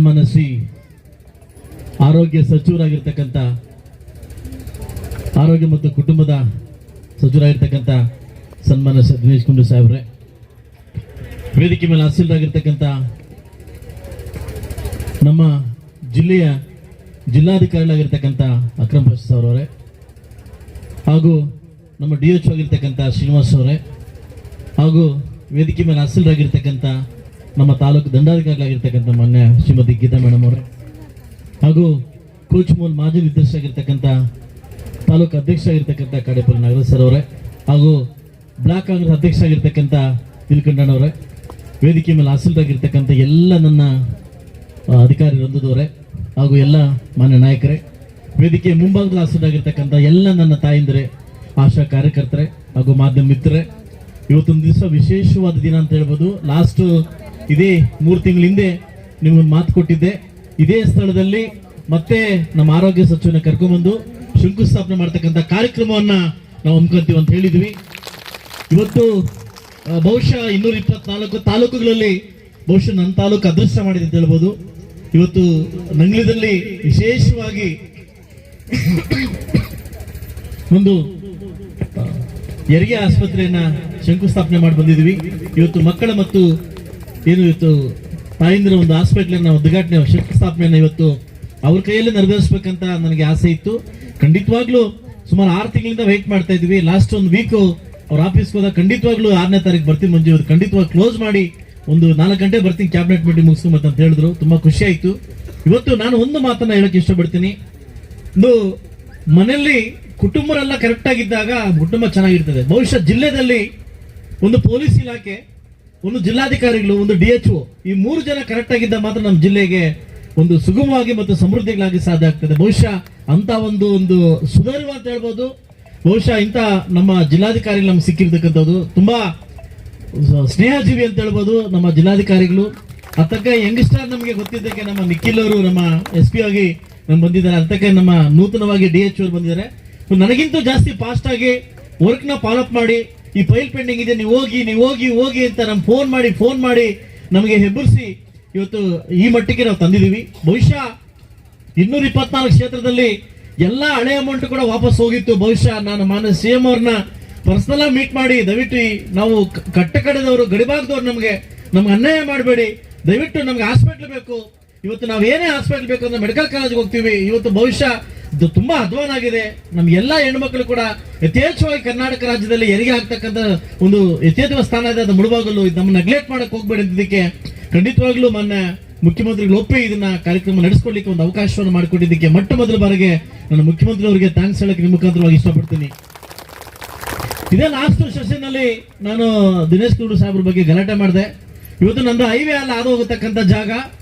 ಸನ್ಮಾನ್ಯ ಶ್ರೀ ಆರೋಗ್ಯ ಸಚಿವರಾಗಿರ್ತಕ್ಕಂಥ ಆರೋಗ್ಯ ಮತ್ತು ಕುಟುಂಬದ ಸಚಿವರಾಗಿರ್ತಕ್ಕಂಥ ಸನ್ಮಾನ್ಯ ದಿನೇಶ್ ಗುಂಡೂರಾವ್ ಸಾಹೇಬ್ರೆ, ವೇದಿಕೆ ಮೇಲೆ ಆಸೀನರಾಗಿರ್ತಕ್ಕಂಥ ನಮ್ಮ ಜಿಲ್ಲೆಯ ಜಿಲ್ಲಾಧಿಕಾರಿಗಳಾಗಿರ್ತಕ್ಕಂಥ ಅಕ್ರಮ್ ಪಾಷಾ ಅವರವರೇ, ಹಾಗೂ ನಮ್ಮ DHO ಆಗಿರ್ತಕ್ಕಂಥ ಶ್ರೀನಿವಾಸ್ ಅವರೇ, ಹಾಗೂ ವೇದಿಕೆ ಮೇಲೆ ಆಸೀನರಾಗಿರ್ತಕ್ಕಂಥ ನಮ್ಮ ತಾಲೂಕು ದಂಡಾಧಿಕಾರಿಗಳಾಗಿರ್ತಕ್ಕಂಥ ಮಾನ್ಯ ಶ್ರೀಮತಿ ಗೀತಾ ಮೇಡಮ್ ಅವರೇ, ಹಾಗೂ ಕೋಚ್ ಮೂಲ್ ಮಾಜಿ ನಿರ್ದೇಶಕರಾಗಿರ್ತಕ್ಕಂಥ ತಾಲೂಕು ಅಧ್ಯಕ್ಷ ಆಗಿರ್ತಕ್ಕಂಥ ಕಾಡೇಪಲ್ಲಿ ನಾಗರಾಜ್ ಸರ್ ಅವರೇ, ಹಾಗೂ ಬ್ಲಾಕ್ ಕಾಂಗ್ರೆಸ್ ಅಧ್ಯಕ್ಷ ಆಗಿರ್ತಕ್ಕಂಥ ತಿಲ್ಕಂಡಣ್ಣವರೇ, ವೇದಿಕೆ ಮೇಲೆ ಆಸೀನರಾಗಿರ್ತಕ್ಕಂಥ ಎಲ್ಲ ನನ್ನ ಅಧಿಕಾರಿ ವೃಂದದವರೇ, ಹಾಗೂ ಎಲ್ಲ ಮಾನ್ಯ ನಾಯಕರೇ, ವೇದಿಕೆ ಮುಂಭಾಗದಲ್ಲಿ ಆಸೀನರಾಗಿರ್ತಕ್ಕಂಥ ಎಲ್ಲ ನನ್ನ ತಾಯಿಂದರೇ, ಆಶಾ ಕಾರ್ಯಕರ್ತರೇ, ಹಾಗೂ ಮಾಧ್ಯಮ ಮಿತ್ರರೇ, ಇವತ್ತೊಂದು ದಿವಸ ವಿಶೇಷವಾದ ದಿನ ಅಂತ ಹೇಳ್ಬೋದು. ಲಾಸ್ಟ್ ಇದೇ 3 ತಿಂಗಳ ಹಿಂದೆ ನಿಮ್ಗೊಂದು ಮಾತು ಕೊಟ್ಟಿದ್ದೆ, ಇದೇ ಸ್ಥಳದಲ್ಲಿ ಮತ್ತೆ ನಮ್ಮ ಆರೋಗ್ಯ ಸಚಿವನ ಕರ್ಕೊಂಡ್ಬಂದು ಶಂಕುಸ್ಥಾಪನೆ ಮಾಡ್ತಕ್ಕಂಥ ಕಾರ್ಯಕ್ರಮವನ್ನ ನಾವು ಹಮ್ಮಿಕೊಂತೀವಿ ಅಂತ ಹೇಳಿದ್ವಿ. ಇವತ್ತು ಬಹುಶಃ 224 ತಾಲೂಕುಗಳಲ್ಲಿ ಬಹುಶಃ ನನ್ನ ತಾಲೂಕು ಅದೃಷ್ಟ ಮಾಡಿದೆ ಅಂತ ಹೇಳ್ಬೋದು. ಇವತ್ತು ನಂಗ್ಲಿದಲ್ಲಿ ವಿಶೇಷವಾಗಿ ಒಂದು ಹೆರಿಗೆ ಆಸ್ಪತ್ರೆಯನ್ನ ಶಂಕುಸ್ಥಾಪನೆ ಮಾಡಿ ಬಂದಿದ್ವಿ. ಇವತ್ತು ಮಕ್ಕಳ ಮತ್ತು ಏನು ಇವತ್ತು ತಾಯಿಂದಿರ ಒಂದು ಹಾಸ್ಪಿಟಲ್ ಉದ್ಘಾಟನೆ ಶಂಕುಸ್ಥಾಪನೆಯನ್ನು ಇವತ್ತು ಅವ್ರ ಕೈಯಲ್ಲಿ ನೆರವೇರಿಸಬೇಕಂತ ನನಗೆ ಆಸೆ ಇತ್ತು. ಖಂಡಿತವಾಗ್ಲೂ ಸುಮಾರು 6 ತಿಂಗಳಿಂದ ವೆಯ್ಟ್ ಮಾಡ್ತಾ ಇದ್ವಿ. ಲಾಸ್ಟ್ ಒಂದು ವೀಕ್ ಅವ್ರ ಆಫೀಸ್ಗೆ ಹೋದಾಗ ಖಂಡಿತವಾಗ್ಲೂ 6ನೇ ತಾರೀಕು ಬರ್ತೀನಿ ಮಂಜು, ಇವತ್ತು ಖಂಡಿತವಾಗಿ ಕ್ಲೋಸ್ ಮಾಡಿ ಒಂದು 4 ಗಂಟೆ ಬರ್ತೀನಿ, ಕ್ಯಾಬಿನೆಟ್ ಮೀಟಿಂಗ್ ಮುಗಿಸ್ಕೊಂಬತ್ತ ಅಂತ ಹೇಳಿದ್ರು. ತುಂಬಾ ಖುಷಿ ಆಯ್ತು. ಇವತ್ತು ನಾನು ಒಂದು ಮಾತನ್ನ ಹೇಳಕ್ ಇಷ್ಟಪಡ್ತೀನಿ. ಒಂದು ಮನೆಯಲ್ಲಿ ಕುಟುಂಬರೆಲ್ಲ ಕರೆಕ್ಟ್ ಆಗಿದ್ದಾಗ ಕುಟುಂಬ ಚೆನ್ನಾಗಿರ್ತದೆ. ಬಹುಶಃ ಜಿಲ್ಲೆಯಲ್ಲಿ ಒಂದು ಪೊಲೀಸ್ ಇಲಾಖೆ, ಒಂದು ಜಿಲ್ಲಾಧಿಕಾರಿಗಳು, ಒಂದು DHO, ಈ 3 ಜನ ಕರೆಕ್ಟ್ ಆಗಿದ್ದ ಮಾತ್ರ ನಮ್ಮ ಜಿಲ್ಲೆಗೆ ಒಂದು ಸುಗಮವಾಗಿ ಮತ್ತು ಸಮೃದ್ಧಿಗಳಾಗಿ ಸಾಧ್ಯ ಆಗ್ತದೆ. ಬಹುಶಃ ಅಂತ ಒಂದು ಸುಧಾರಿವ ಅಂತ ಹೇಳ್ಬೋದು. ಬಹುಶಃ ಇಂಥ ನಮ್ಮ ಜಿಲ್ಲಾಧಿಕಾರಿಗಳು ನಮ್ಗೆ ಸಿಕ್ಕಿರ್ತಕ್ಕಂಥದ್ದು ತುಂಬಾ ಸ್ನೇಹಜೀವಿ ಅಂತ ಹೇಳ್ಬೋದು ನಮ್ಮ ಜಿಲ್ಲಾಧಿಕಾರಿಗಳು. ಅದಕ್ಕೆ ಯಂಗ್ಸ್ಟರ್ ನಮಗೆ ಗೊತ್ತಿದ್ದಕ್ಕೆ ನಮ್ಮ ನಿಖಿಲ್ ಅವರು ನಮ್ಮ SP ಆಗಿ ನಮ್ಗೆ ಬಂದಿದ್ದಾರೆ. ಅದಕ್ಕೆ ನಮ್ಮ ನೂತನವಾಗಿ DHO ಅವರು ಬಂದಿದ್ದಾರೆ. ನನಗಿಂತೂ ಜಾಸ್ತಿ ಫಾಸ್ಟ್ ಆಗಿ ವರ್ಕ್ ನ ಫಾಲೋಅಪ್ ಮಾಡಿ, ಈ ಫೈಲ್ ಪೆಂಡಿಂಗ್ ಇದೆ, ನೀವು ಹೋಗಿ ಅಂತ ನಮ್ಗೆ ಫೋನ್ ಮಾಡಿ ನಮಗೆ ಹೆಬ್ಬರಿಸಿ ಇವತ್ತು ಈ ಮಟ್ಟಿಗೆ ನಾವು ತಂದಿದ್ದೀವಿ. ಬಹುಶಃ 224 ಕ್ಷೇತ್ರದಲ್ಲಿ ಎಲ್ಲ ಹಳೆ ಅಮೌಂಟ್ ಕೂಡ ವಾಪಸ್ ಹೋಗಿತ್ತು. ಬಹುಶಃ ನಾನು ಮಾನ್ಯ CM ಅವ್ರನ್ನ ಪರ್ಸನಲ್ ಆಗಿ ಮೀಟ್ ಮಾಡಿ, ದಯವಿಟ್ಟು ನಾವು ಕಟ್ಟಕಡೆದವರು ಗಡಿಭಾಗದವ್ರು ನಮ್ಗೆ ಅನ್ಯಾಯ ಮಾಡಬೇಡಿ, ದಯವಿಟ್ಟು ನಮ್ಗೆ ಹಾಸ್ಪಿಟ್ಲ್ ಬೇಕು. ಇವತ್ತು ನಾವು ಏನೇ ಹಾಸ್ಪಿಟಲ್ ಬೇಕು ಅಂದ್ರೆ ಮೆಡಿಕಲ್ ಕಾಲೇಜ್ಗೆ ಹೋಗ್ತೀವಿ. ಇವತ್ತು ಭವಿಷ್ಯ ತುಂಬಾ ಅಧ್ವಾನ ಆಗಿದೆ. ನಮ್ಗೆಲ್ಲ ಹೆಣ್ಮಕ್ಳು ಕೂಡ ಯಥೇಚ್ಛವಾಗಿ ಕರ್ನಾಟಕ ರಾಜ್ಯದಲ್ಲಿ ಹೆರಿಗೆ ಆಗ್ತಕ್ಕಂಥ ಒಂದು ಯಥೇಚ್ಛ ಸ್ಥಾನ ಇದೆ. ಅದು ಮುಳುಬಾಗಲು ನಮ್ಮ ನೆಗ್ಲೆಕ್ಟ್ ಮಾಡಕ್ ಹೋಗ್ಬೇಡಿ ಅಂತಿದ್ದಕ್ಕೆ ಖಂಡಿತವಾಗ್ಲೂ ಮಾನ್ಯ ಮುಖ್ಯಮಂತ್ರಿಗಳು ಒಪ್ಪಿ ಇದನ್ನ ಕಾರ್ಯಕ್ರಮ ನಡೆಸ್ಕೊಡ್ಲಿಕ್ಕೆ ಒಂದು ಅವಕಾಶವನ್ನು ಮಾಡಿಕೊಟ್ಟಿದ್ದಕ್ಕೆ ಮೊಟ್ಟ ಮೊದಲ ಬಾರಿಗೆ ನಾನು ಮುಖ್ಯಮಂತ್ರಿ ಅವರಿಗೆ ಥ್ಯಾಂಕ್ಸ್ ಹೇಳಕ್ಕೆ ನಿಮ್ಮ ಮುಖಾಂತರವಾಗಿ ಇಷ್ಟಪಡ್ತೀನಿ. ಇದೇ ಲಾಸ್ಟ್ ಸೆಷನ್ ಅಲ್ಲಿ ನಾನು ದಿನೇಶ್ ಗುಂಡೂರಾವ್ ಸಾಹೇಬ್ರ ಬಗ್ಗೆ ಗಲಾಟೆ ಮಾಡಿದೆ. ಇವತ್ತು ನಮ್ದು ಹೈವೇ ಅಲ್ಲಿ ಹಾದು ಹೋಗತಕ್ಕಂಥ ಜಾಗ,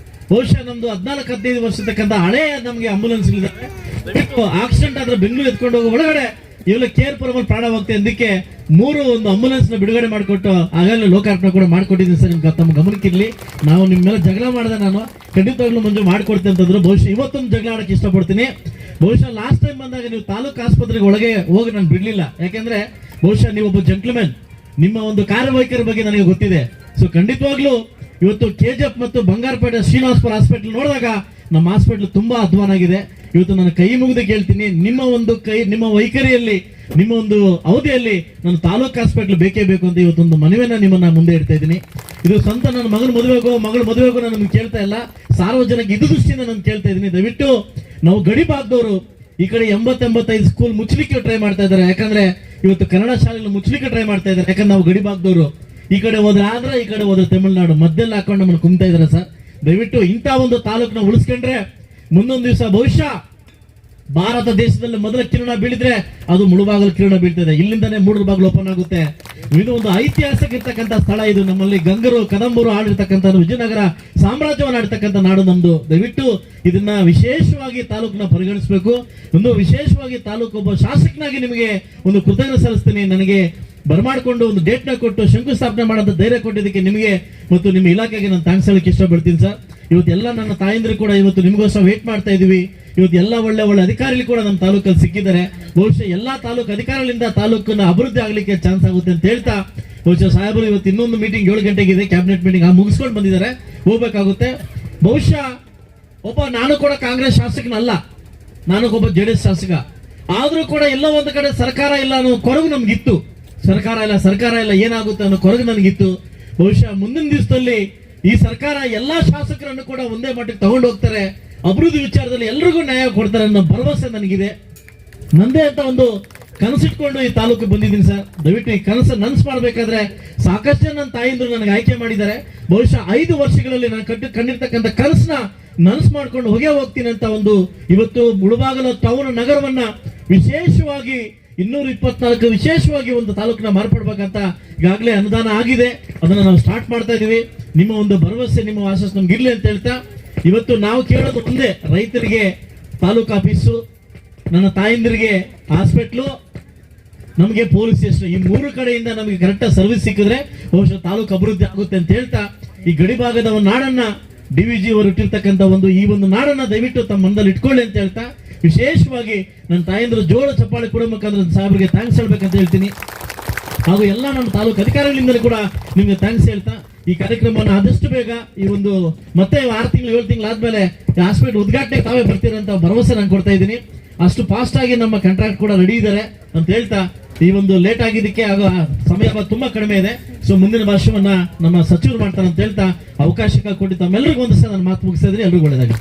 ಬಹುಶಃ ನಮ್ದು 14-15 ವರ್ಷತಕ್ಕಂಥ ಹಳೆ ನಮ್ಗೆ ಆಂಬುಲೆನ್ಸ್ ಇಲ್ಲಿದ್ದಾವೆ. ಆಕ್ಸಿಡೆಂಟ್ ಆದ್ರೆ ಬೆಂಗಳೂರು ಎತ್ಕೊಂಡು ಹೋಗೋ ಒಳಗಡೆ ಇವೆಲ್ಲ ಕೇರ್ ಪುರಮಲ್ಲಿ ಪ್ರಾಣ ಹೋಗ್ತದೆ. ಅದಕ್ಕೆ 3 ಒಂದು ಆಂಬುಲೆನ್ಸ್ ನ ಬಿಡುಗಡೆ ಮಾಡಿಕೊಟ್ಟು ಆಗಲೇ ಲೋಕಾರ್ಪಣೆ ಕೂಡ ಮಾಡ್ಕೊಟ್ಟಿದ್ದೀನಿ ಸರ್. ನಿಮ್ಗೆ ತಮ್ಮ ಗಮನಕ್ಕಿರ್ಲಿ. ನಾವು ನಿಮ್ಮ ಮೇಲೆ ಜಗಳ ಮಾಡಿದೆ, ನಾನು ಖಂಡಿತವಾಗ್ಲೂ ಮಂಜು ಮಾಡ್ಕೊಡ್ತೀನಿ ಅಂತಂದ್ರು. ಬಹುಶಃ ಇವತ್ತೊಂದು ಜಗಳ ಆಡಕ್ಕೆ ಇಷ್ಟಪಡ್ತೀನಿ. ಬಹುಶಃ ಲಾಸ್ಟ್ ಟೈಮ್ ಬಂದಾಗ ನೀವು ತಾಲೂಕು ಆಸ್ಪತ್ರೆಗೆ ಒಳಗೆ ಹೋಗಿ ನಾನು ಬಿಡ್ಲಿಲ್ಲ. ಯಾಕೆಂದ್ರೆ ಬಹುಶಃ ನೀವು ಒಬ್ಬ ಜೆಂಟ್ಲ್ಮನ್, ನಿಮ್ಮ ಒಂದು ಕಾರ್ಯವೈಖರಿ ಬಗ್ಗೆ ನನಗೆ ಗೊತ್ತಿದೆ. ಸೊ ಖಂಡಿತವಾಗ್ಲೂ ಇವತ್ತು KGF ಮತ್ತು ಬಂಗಾರಪೇಟೆ ಶ್ರೀನಿವಾಸಪುರ ಹಾಸ್ಪಿಟಲ್ ನೋಡಿದಾಗ ನಮ್ಮ ಹಾಸ್ಪಿಟಲ್ ತುಂಬಾ ಅಧ್ವಾನ ಆಗಿದೆ. ಇವತ್ತು ನಾನು ಕೈ ಮುಗಿದು ಕೇಳ್ತೀನಿ, ನಿಮ್ಮ ವೈಖರಿಯಲ್ಲಿ, ನಿಮ್ಮ ಒಂದು ಅವಧಿಯಲ್ಲಿ ನಾನು ತಾಲೂಕು ಹಾಸ್ಪಿಟಲ್ ಬೇಕೇ ಬೇಕು ಅಂತ ಇವತ್ತೊಂದು ಮನವಿಯನ್ನ ನಿಮ್ಮನ್ನ ಮುಂದೆ ಇಡ್ತಾ ಇದ್ದೀನಿ. ಇದು ಸ್ವಂತ ನನ್ನ ಮಗಳ ಮದುವೆಗೋ ನಾನು ನಿಮ್ಗೆ ಕೇಳ್ತಾ ಇಲ್ಲ, ಸಾರ್ವಜನಿಕ ಇದು ದೃಷ್ಟಿಯಿಂದ ನಾನು ಕೇಳ್ತಾ ಇದ್ದೀನಿ. ದಯವಿಟ್ಟು ನಾವು ಗಡಿ ಭಾಗದವರು ಈ ಕಡೆ 80-85 ಸ್ಕೂಲ್ ಮುಚ್ಚಲಿಕ್ಕೆ ಟ್ರೈ ಮಾಡ್ತಾ ಇದ್ದಾರೆ. ಯಾಕಂದ್ರೆ ಇವತ್ತು ಕನ್ನಡ ಶಾಲೆಗಳು ಮುಚ್ಚಲಿಕ್ಕೆ ಟ್ರೈ ಮಾಡ್ತಾ ಇದ್ದಾರೆ. ಯಾಕಂದ್ರೆ ನಾವು ಗಡಿ ಭಾಗದವರು ಈ ಕಡೆ ಹೋದ್ರೆ ಆಂಧ್ರ, ಈ ಕಡೆ ಹೋದ್ರೆ ತಮಿಳುನಾಡು, ಮಧ್ಯದಲ್ಲಿ ಹಾಕೊಂಡು ನಮ್ಮನ್ನು ಕುಮ್ತಾ ಇದ್ದಾರೆ ಸರ್. ದಯವಿಟ್ಟು ಇಂಥ ಒಂದು ತಾಲೂಕನ್ನ ಉಳಿಸ್ಕೊಂಡ್ರೆ ಮುಂದೊಂದು ದಿವಸ ಬಹುಶಃ ಭಾರತ ದೇಶದಲ್ಲಿ ಮೊದಲ ಕಿರಣ ಬೀಳಿದ್ರೆ ಅದು ಮುಳುಬಾಗಲು ಕಿರಣ ಬೀಳ್ತದೆ. ಇಲ್ಲಿಂದಾನೇ ಮೂಡಲಬಾಗಿಲು ಓಪನ್ ಆಗುತ್ತೆ. ಇದು ಒಂದು ಐತಿಹಾಸಿಕ ಇರ್ತಕ್ಕಂಥ ಸ್ಥಳ. ಇದು ನಮ್ಮಲ್ಲಿ ಗಂಗರು ಕದಂಬರು ಆಳಿರ್ತಕ್ಕಂಥ ವಿಜಯನಗರ ಸಾಮ್ರಾಜ್ಯವನ್ನು ಆಡ್ತಕ್ಕಂಥ ನಾಡು ನಮ್ದು. ದಯವಿಟ್ಟು ಇದನ್ನ ವಿಶೇಷವಾಗಿ ತಾಲೂಕನ್ನ ಪರಿಗಣಿಸಬೇಕು. ಒಂದು ವಿಶೇಷವಾಗಿ ತಾಲೂಕು ಒಬ್ಬ ಶಾಸಕನಾಗಿ ನಿಮಗೆ ಒಂದು ಕೃತಜ್ಞತೆ ಸಲ್ಲಿಸ್ತೀನಿ. ನನಗೆ ಬರಮಾಡಿಕೊಂಡು ಒಂದು ಡೇಟ್ ನ ಕೊಟ್ಟು ಶಂಕುಸ್ಥಾಪನೆ ಮಾಡೋದು ಧೈರ್ಯ ಕೊಟ್ಟಿದ್ದಕ್ಕೆ ನಿಮಗೆ ಮತ್ತು ನಿಮ್ಮ ಇಲಾಖೆಗೆ ನಾನು ಥ್ಯಾಂಕ್ಸ್ ಹೇಳಕ್ಕೆ ಇಷ್ಟಪಡ್ತೀನಿ ಸರ್. ಇವತ್ತೆಲ್ಲ ನನ್ನ ತಾಯಂದ್ರು ಕೂಡ ಇವತ್ತು ನಿಮಗೋಸ್ಕರ ವೇಟ್ ಮಾಡ್ತಾ ಇದೀವಿ. ಇವತ್ತು ಎಲ್ಲ ಒಳ್ಳೆ ಅಧಿಕಾರಿಗಳು ಕೂಡ ನಮ್ಮ ತಾಲೂಕಲ್ಲಿ ಸಿಕ್ಕಿದ್ದಾರೆ. ಬಹುಶಃ ಎಲ್ಲಾ ತಾಲೂಕು ಅಧಿಕಾರಿಗಳಿಂದ ತಾಲೂಕನ್ನ ಅಭಿವೃದ್ಧಿ ಆಗ್ಲಿಕ್ಕೆ ಚಾನ್ಸ್ ಆಗುತ್ತೆ ಅಂತ ಹೇಳ್ತಾ, ಬಹುಶಃ ಸಾಹೇಬರು ಇವತ್ತು ಇನ್ನೊಂದು ಮೀಟಿಂಗ್ 7 ಗಂಟೆಗೆ ಇದೆ, ಕ್ಯಾಬಿನೆಟ್ ಮೀಟಿಂಗ್ ಮುಗಿಸ್ಕೊಂಡು ಬಂದಿದ್ದಾರೆ, ಹೋಗ್ಬೇಕಾಗುತ್ತೆ. ಬಹುಶಃ ನಾನು ಕೂಡ ಕಾಂಗ್ರೆಸ್ ಶಾಸಕನಲ್ಲ, ನಾನು ಒಬ್ಬ JDS ಶಾಸಕ. ಆದ್ರೂ ಕೂಡ ಎಲ್ಲೋ ಒಂದು ಕಡೆ ಸರ್ಕಾರ ಇಲ್ಲ ಅನ್ನೋ ಕೊರಗು ನಮ್ಗಿತ್ತು. ಸರ್ಕಾರ ಇಲ್ಲ ಏನಾಗುತ್ತೆ ಅನ್ನೋ ಕೊರಗು ನನಗಿತ್ತು. ಬಹುಶಃ ಮುಂದಿನ ದಿವಸದಲ್ಲಿ ಈ ಸರ್ಕಾರ ಎಲ್ಲಾ ಶಾಸಕರನ್ನು ಕೂಡ ಒಂದೇ ಮಟ್ಟಕ್ಕೆ ತಗೊಂಡು ಹೋಗ್ತಾರೆ, ಅಭಿವೃದ್ಧಿ ವಿಚಾರದಲ್ಲಿ ಎಲ್ರಿಗೂ ನ್ಯಾಯ ಕೊಡ್ತಾರೆ ಅನ್ನೋ ಭರವಸೆ ನನಗಿದೆ. ನಂದೇ ಅಂತ ಒಂದು ಕನಸಿಟ್ಕೊಂಡು ಈ ತಾಲೂಕು ಬಂದಿದ್ದೀನಿ ಸರ್. ದಯವಿಟ್ಟು ಈ ಕನಸು ನನಸು ಮಾಡಬೇಕಾದ್ರೆ ಸಾಕಷ್ಟು ನನ್ನ ತಾಯಿಂದ್ರು ನನಗೆ ಆಯ್ಕೆ ಮಾಡಿದ್ದಾರೆ. ಬಹುಶಃ 5 ವರ್ಷಗಳಲ್ಲಿ ನಾನು ಕಂಡಿರ್ತಕ್ಕಂಥ ಕನಸನ್ನ ನನಸು ಮಾಡ್ಕೊಂಡು ಹೋಗ್ತೀನಿ ಅಂತ ಒಂದು ಇವತ್ತು ಮುಳಬಾಗಿಲು ಟೌನ್ ನಗರವನ್ನ ವಿಶೇಷವಾಗಿ 224 ವಿಶೇಷವಾಗಿ ಒಂದು ತಾಲೂಕನ್ನ ಮಾರ್ಪಡ್ಬೇಕಂತ ಈಗಾಗಲೇ ಅನುದಾನ ಆಗಿದೆ. ಅದನ್ನ ನಾವು ಸ್ಟಾರ್ಟ್ ಮಾಡ್ತಾ ಇದೀವಿ. ನಿಮ್ಮ ಒಂದು ಭರವಸೆ, ನಿಮ್ಮ ಆಶಸ್ ನಮ್ಗೆ ಇರ್ಲಿ ಅಂತ ಹೇಳ್ತಾ ಇವತ್ತು ನಾವು ಕೇಳೋದು ಒಂದೇ, ರೈತರಿಗೆ ತಾಲೂಕು ಆಫೀಸು, ನನ್ನ ತಾಯಂದಿರಿಗೆ ಹಾಸ್ಪಿಟ್ಲು, ನಮಗೆ ಪೊಲೀಸ್ ಸ್ಟೇಷನ್, ಈ 3 ಕಡೆಯಿಂದ ನಮಗೆ ಕರೆಕ್ಟ್ ಸರ್ವಿಸ್ ಸಿಕ್ಕಿದ್ರೆ ಬಹುಶಃ ತಾಲೂಕು ಅಭಿವೃದ್ಧಿ ಆಗುತ್ತೆ ಅಂತ ಹೇಳ್ತಾ ಈ ಗಡಿ ಭಾಗದ ಒಂದು ನಾಡನ್ನ DVG ಅವರು ಇಟ್ಟಿರ್ತಕ್ಕಂಥ ಈ ಒಂದು ನಾಡನ್ನ ದಯವಿಟ್ಟು ತಮ್ಮ ಮನದಲ್ಲಿ ಇಟ್ಕೊಳ್ಳಿ ಅಂತ ಹೇಳ್ತಾ ವಿಶೇಷವಾಗಿ ನನ್ನ ತಾಯಂದ್ರು ಜೋಳ ಚಪ್ಪಾಳೆ ಕೊಡೋ ಮುಖಾಂತರ ಸಾಹೇಬ್ರಿಗೆ ಥ್ಯಾಂಕ್ಸ್ ಹೇಳ್ಬೇಕಂತ ಹೇಳ್ತೀನಿ. ಹಾಗೂ ಎಲ್ಲ ನಮ್ಮ ತಾಲೂಕು ಅಧಿಕಾರಿಗಳಿಂದಲೂ ಕೂಡ ನಿಮ್ಗೆ ಥ್ಯಾಂಕ್ಸ್ ಹೇಳ್ತಾ ಈ ಕಾರ್ಯಕ್ರಮವನ್ನು ಆದಷ್ಟು ಬೇಗ ಈ ಒಂದು ಮತ್ತೆ 6 ತಿಂಗಳು 7 ತಿಂಗಳು ಆದ್ಮೇಲೆ ಹಾಸ್ಪಿಟಲ್ ಉದ್ಘಾಟನೆ ತಾವೇ ಬರ್ತೀರಂತ ಭರವಸೆ ನಾನು ಕೊಡ್ತಾ ಇದ್ದೀನಿ. ಅಷ್ಟು ಫಾಸ್ಟ್ ಆಗಿ ನಮ್ಮ ಕಾಂಟ್ರಾಕ್ಟ್ ಕೂಡ ರೆಡಿ ಇದ್ದಾರೆ ಅಂತ ಹೇಳ್ತಾ ಈ ಒಂದು ಲೇಟ್ ಆಗಿದ್ದಕ್ಕೆ ಆಗ ಸಮಯ ತುಂಬಾ ಕಡಿಮೆ ಇದೆ. ಸೊ ಮುಂದಿನ ಭಾಷಣವನ್ನ ನಮ್ಮ ಸಚಿವರು ಮಾಡ್ತಾರೆ ಅಂತ ಹೇಳ್ತಾ ಅವಕಾಶ ಕೊಟ್ಟು ತಮ್ಮೆಲ್ಲರಿಗೂ ಒಂದು ಸಲ ನಾನು ಮಾತು ಮುಗಿಸಿದ್ರೆ ಎಲ್ರಿಗೂ ಒಳ್ಳೆಯದಾಗಿ.